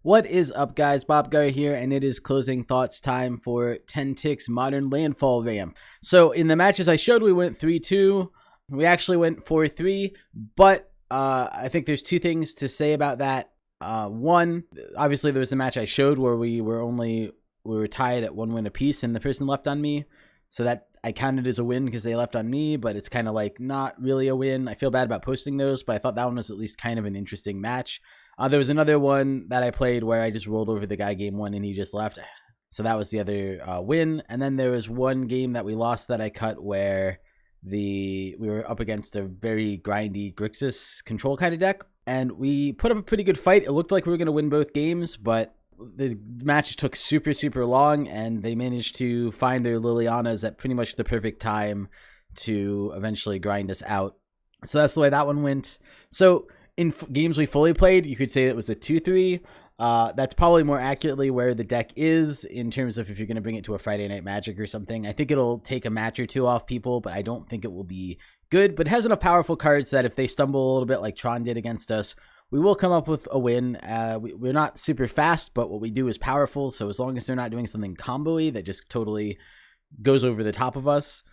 What is up, guys? Bob Guy here, and it is closing thoughts time for 10 Ticks Modern Landfall Ramp. So in the matches I showed, we went 3-2. We actually went 4-3, but I think there's two things to say about that. One, obviously there was a match I showed where we were tied at 1 win apiece, and the person left on me. So that I counted as a win because they left on me, but it's kind of like not really a win. I feel bad about posting those, but I thought that one was at least kind of an interesting match. There was another one that I played where I just rolled over the guy game 1 and he just left. So that was the other win. And then there was one game that we lost that I cut where we were up against a very grindy Grixis control kind of deck. And we put up a pretty good fight. It looked like we were going to win both games, but the match took super, super long, and they managed to find their Lilianas at pretty much the perfect time to eventually grind us out. So that's the way that one went. So in games we fully played, you could say it was a 2-3. That's probably more accurately where the deck is in terms of if you're going to bring it to a Friday Night Magic or something. I think it'll take a match or two off people, but I don't think it will be good. But it has enough powerful cards that if they stumble a little bit like Tron did against us, we will come up with a win. We're not super fast, but what we do is powerful. So as long as they're not doing something combo-y that just totally goes over the top of us,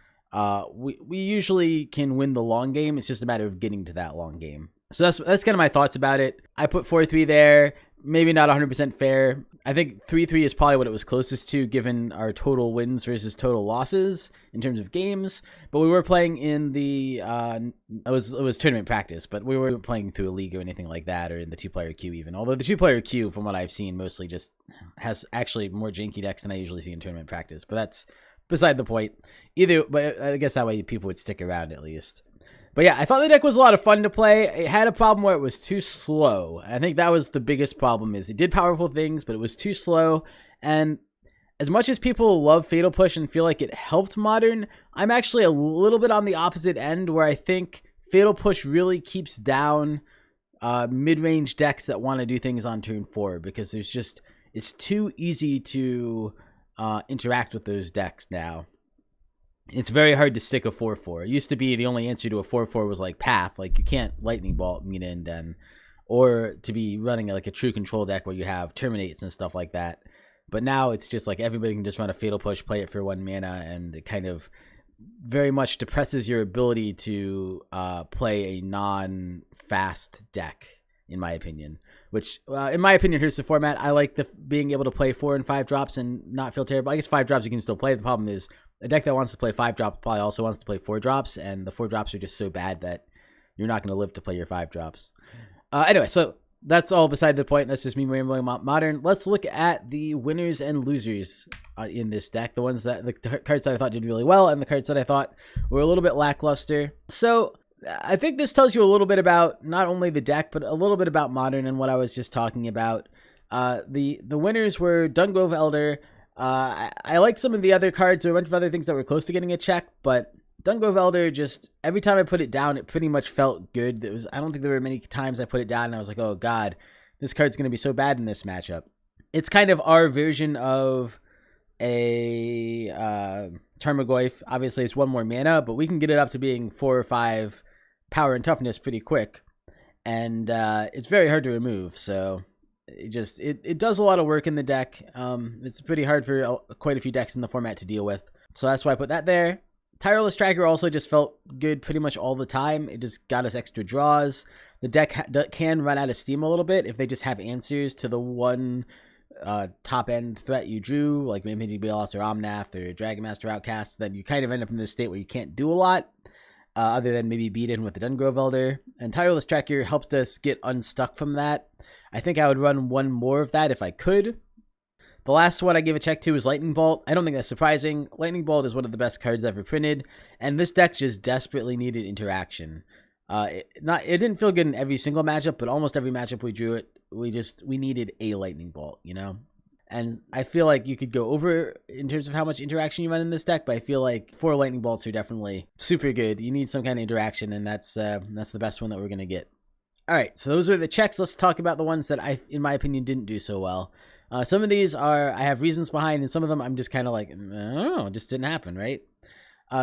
we usually can win the long game. It's just a matter of getting to that long game. So that's kind of my thoughts about it. I put 4-3 there. Maybe not 100% fair. I think 3-3 is probably what it was closest to given our total wins versus total losses in terms of games. But we were playing in the it was tournament practice, but we weren't playing through a league or anything like that, or in the 2-player queue even. Although the 2-player queue, from what I've seen, mostly just has actually more janky decks than I usually see in tournament practice. But that's beside the point. But I guess that way people would stick around at least. But yeah, I thought the deck was a lot of fun to play. It had a problem where it was too slow. I think that was the biggest problem. Is it did powerful things, but it was too slow. And as much as people love Fatal Push and feel like it helped Modern, I'm actually a little bit on the opposite end where I think Fatal Push really keeps down mid-range decks that want to do things on turn 4, because it's too easy to interact with those decks now. It's very hard to stick a 4-4. It used to be the only answer to a 4-4 was like Path. Like you can't Lightning Bolt Mina and Den. Or to be running like a true control deck where you have Terminates and stuff like that. But now it's just like everybody can just run a Fatal Push, play it for 1 mana, and it kind of very much depresses your ability to play a non-fast deck, in my opinion. Which, in my opinion, here's the format. I like being able to play 4 and 5 drops and not feel terrible. I guess 5 drops you can still play. The problem is a deck that wants to play 5 drops probably also wants to play 4 drops, and the 4 drops are just so bad that you're not going to live to play your 5 drops. Anyway, so that's all beside the point. That's just me rambling about Modern. Let's look at the winners and losers in this deck. The cards that I thought did really well, and the cards that I thought were a little bit lackluster. So I think this tells you a little bit about not only the deck, but a little bit about Modern and what I was just talking about. The winners were Dungrove Elder. I liked some of the other cards. There were a bunch of other things that were close to getting a check, but Dungrove Elder, just every time I put it down, it pretty much felt good. I don't think there were many times I put it down and I was like, oh god, this card's going to be so bad in this matchup. It's kind of our version of a Tarmogoyf. Obviously, it's 1 more mana, but we can get it up to being 4 or 5 power and toughness pretty quick. And it's very hard to remove, so it does a lot of work in the deck. It's pretty hard for quite a few decks in the format to deal with. So that's why I put that there. Tireless Tracker also just felt good pretty much all the time. It just got us extra draws. The deck can run out of steam a little bit if they just have answers to the one top-end threat you drew, like maybe Belos or Omnath or Dragon Master Outcast. Then you kind of end up in this state where you can't do a lot other than maybe beat in with the Dungrove Elder. And Tireless Tracker helps us get unstuck from that. I think I would run 1 more of that if I could. The last one I gave a check to is Lightning Bolt. I don't think that's surprising. Lightning Bolt is one of the best cards ever printed, and this deck just desperately needed interaction. It didn't feel good in every single matchup, but almost every matchup we drew it, we needed a Lightning Bolt, you know? And I feel like you could go over in terms of how much interaction you run in this deck, but I feel like 4 Lightning Bolts are definitely super good. You need some kind of interaction, and that's the best one that we're going to get. All right, so those are the checks. Let's talk about the ones that in my opinion, didn't do so well. Some of these I have reasons behind, and some of them I'm just kind of like, I don't know, it just didn't happen, right?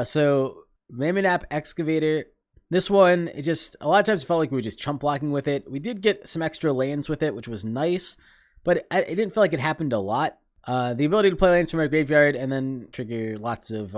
So Ramonap Excavator, this one, a lot of times it felt like we were just chump blocking with it. We did get some extra lands with it, which was nice, but it didn't feel like it happened a lot. The ability to play lands from our graveyard and then trigger lots of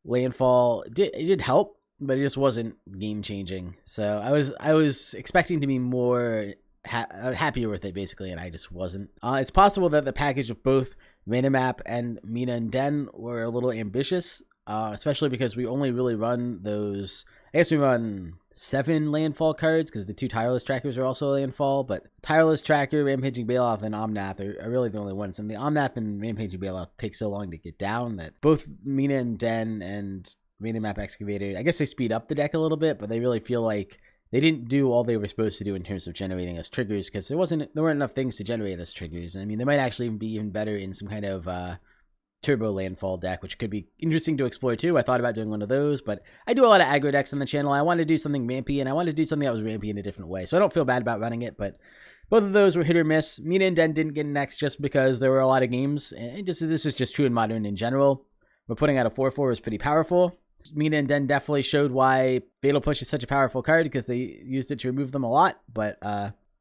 landfall, it did help, but it just wasn't game changing. So I was expecting to be more happier with it, basically, and I just wasn't. It's possible that the package of both Mana Map and Mina and Den were a little ambitious, especially because we only really run those. I guess we run 7 landfall cards because the 2 tireless trackers are also landfall, but tireless tracker, Rampaging Bailoff, and Omnath are really the only ones. And the Omnath and Rampaging Bailoff take so long to get down that both Mina and Den and Mana Map Excavator, I guess they speed up the deck a little bit, but they really feel like they didn't do all they were supposed to do in terms of generating us triggers, because there weren't enough things to generate us triggers. I mean, they might actually be even better in some kind of turbo landfall deck, which could be interesting to explore too. I thought about doing one of those, but I do a lot of aggro decks on the channel. I wanted to do something rampy, and I wanted to do something that was rampy in a different way, so I don't feel bad about running it, but both of those were hit or miss. Mina and Den didn't get next just because there were a lot of games, and this is just true in Modern in general. But putting out a 4/4 was pretty powerful. Mina and Den definitely showed why Fatal Push is such a powerful card, because they used it to remove them a lot, but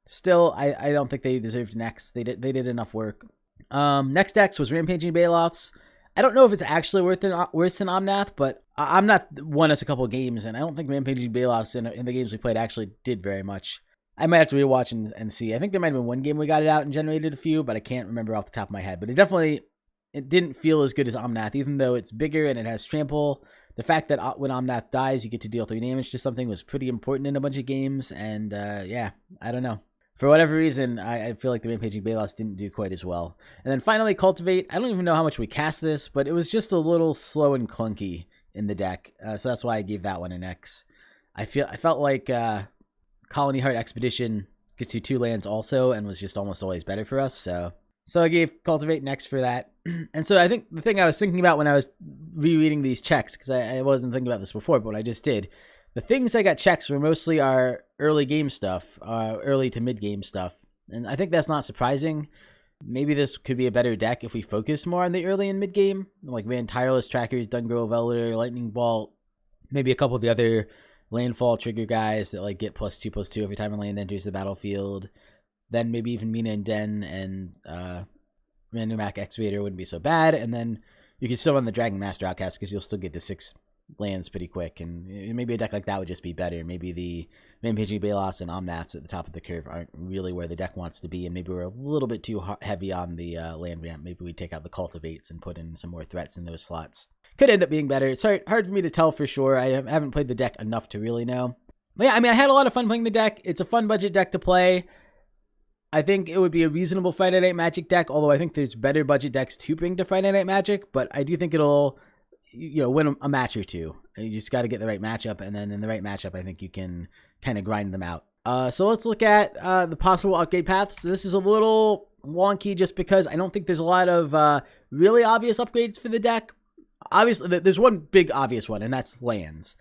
still, I don't think they deserved next. They did enough work. Next decks was Rampaging Bailoffs. I don't know if it's actually worse than Omnath, but Omnath won us a couple of games, and I don't think Rampaging Bailoffs in the games we played actually did very much. I might have to rewatch and see. I think there might have been one game we got it out and generated a few, but I can't remember off the top of my head. But it didn't feel as good as Omnath, even though it's bigger and it has trample. The fact that when Omnath dies, you get to deal 3 damage to something was pretty important in a bunch of games, and yeah, I don't know. For whatever reason, I feel like the Rampaging Bailoffs didn't do quite as well. And then finally, Cultivate. I don't even know how much we cast this, but it was just a little slow and clunky in the deck, so that's why I gave that one an X. I felt like Colony Heart Expedition gets you 2 lands also, and was just almost always better for us, so I gave Cultivate an X for that. And so I think the thing I was thinking about when I was rereading these checks, because I wasn't thinking about this before, but I just did, the things I got checks were mostly our early game stuff, early to mid game stuff. And I think that's not surprising. Maybe this could be a better deck if we focus more on the early and mid game. Like ran Tireless Trackers, Dungrove Elder, Lightning Bolt, maybe a couple of the other landfall trigger guys that like get +2/+2 every time a land enters the battlefield. Then maybe even Mina and Den and Random Mac Excavator wouldn't be so bad. And then you could still run the Dragon Master Outcast because you'll still get to 6 lands pretty quick, and maybe a deck like that would just be better. Maybe the Rampaging Bailoffs and Omnaths at the top of the curve aren't really where the deck wants to be, and maybe we're a little bit too heavy on the land ramp. Maybe we take out the Cultivates and put in some more threats in those slots. Could end up being better. It's hard for me to tell for sure. I haven't played the deck enough to really know. But yeah, I mean, I had a lot of fun playing the deck. It's a fun budget deck to play. I think it would be a reasonable Friday Night Magic deck, although I think there's better budget decks to bring to Friday Night Magic, but I do think it'll win a match or two. You just got to get the right matchup, and then in the right matchup, I think you can kind of grind them out. So let's look at the possible upgrade paths. So this is a little wonky just because I don't think there's a lot of really obvious upgrades for the deck. Obviously, there's one big obvious one, and that's lands.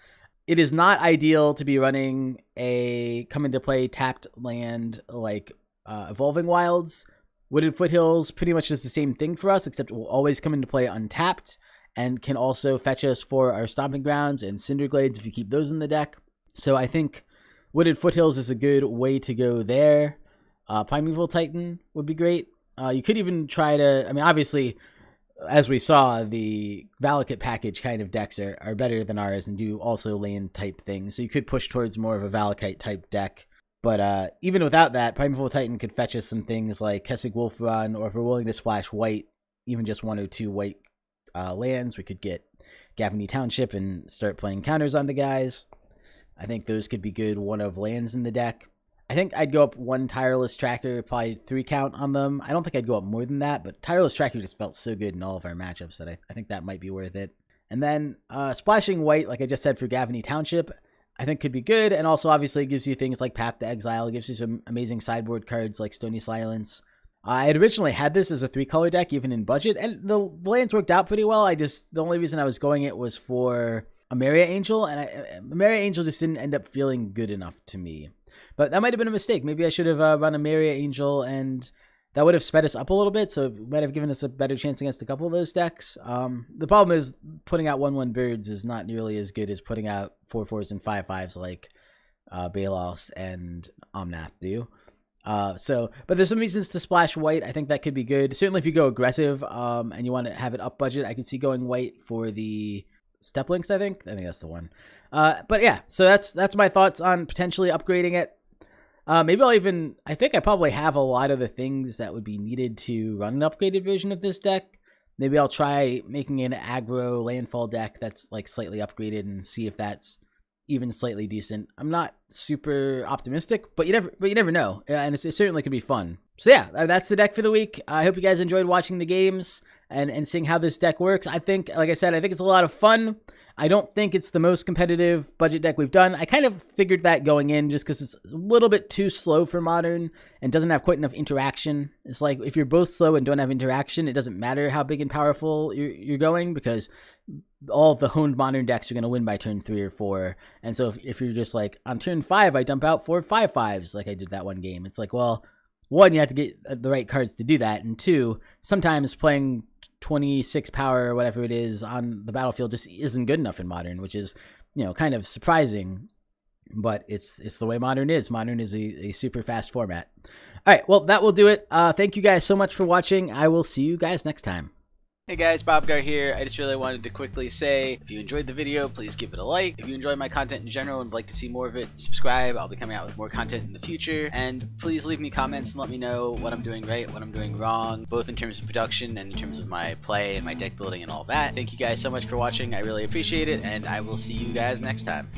It is not ideal to be running a come into play tapped land like Evolving Wilds. Wooded Foothills pretty much does the same thing for us, except it will always come into play untapped and can also fetch us for our Stomping Grounds and Cinderglades if you keep those in the deck. So I think Wooded Foothills is a good way to go there. Primeval Titan would be great. You could even try to, I mean, obviously, as we saw, the Valakut package kind of decks are better than ours and do also land type things. So you could push towards more of a Valakut type deck. But even without that, Primeval Titan could fetch us some things like Kessig Wolf Run, or if we're willing to splash white, even just 1 or 2 white lands, we could get Gavany Township and start playing counters onto guys. I think those could be good 1 of lands in the deck. I think I'd go up 1 Tireless Tracker, probably 3 count on them. I don't think I'd go up more than that, but Tireless Tracker just felt so good in all of our matchups that I think that might be worth it. And then splashing white, like I just said, for Gavany Township, I think could be good, and also obviously gives you things like Path to Exile. It gives you some amazing sideboard cards like Stony Silence. I had originally had this as a 3-color deck, even in budget, and the lands worked out pretty well. The only reason I was going it was for a Maria Angel, and Maria Angel just didn't end up feeling good enough to me. But that might have been a mistake. Maybe I should have run a Maria Angel, and that would have sped us up a little bit, so it might have given us a better chance against a couple of those decks. The problem is putting out 1/1 birds is not nearly as good as putting out 4/4s and 5/5s like Bailoffs and Omnath do. But there's some reasons to splash white. I think that could be good. Certainly if you go aggressive, and you want to have it up budget, I could see going white for the step links, I think that's the one. But yeah, so that's my thoughts on potentially upgrading it. Maybe I think I probably have a lot of the things that would be needed to run an upgraded version of this deck. Maybe I'll try making an aggro landfall deck that's like slightly upgraded and see if that's even slightly decent. I'm not super optimistic, but you never know, and it certainly could be fun. So yeah, that's the deck for the week. I hope you guys enjoyed watching the games and seeing how this deck works. I think, like I said, I think it's a lot of fun. I don't think it's the most competitive budget deck we've done. I kind of figured that going in just because it's a little bit too slow for Modern and doesn't have quite enough interaction. It's like if you're both slow and don't have interaction, it doesn't matter how big and powerful you're going, because all of the honed Modern decks are going to win by turn 3 or 4. And so if you're just like, on turn 5, I dump out 4 5/5s like I did that one game. It's like, well, 1, you have to get the right cards to do that. And 2, sometimes playing 26 power or whatever it is on the battlefield just isn't good enough in Modern, which is, kind of surprising, but it's the way Modern is. Modern is a super fast format. All right, well, that will do it. Thank you guys so much for watching. I will see you guys next time. Hey guys, Bob Gar here. I just really wanted to quickly say, if you enjoyed the video, please give it a like. If you enjoy my content in general and would like to see more of it, subscribe. I'll be coming out with more content in the future. And please leave me comments and let me know what I'm doing right, what I'm doing wrong, both in terms of production and in terms of my play and my deck building and all that. Thank you guys so much for watching. I really appreciate it, and I will see you guys next time.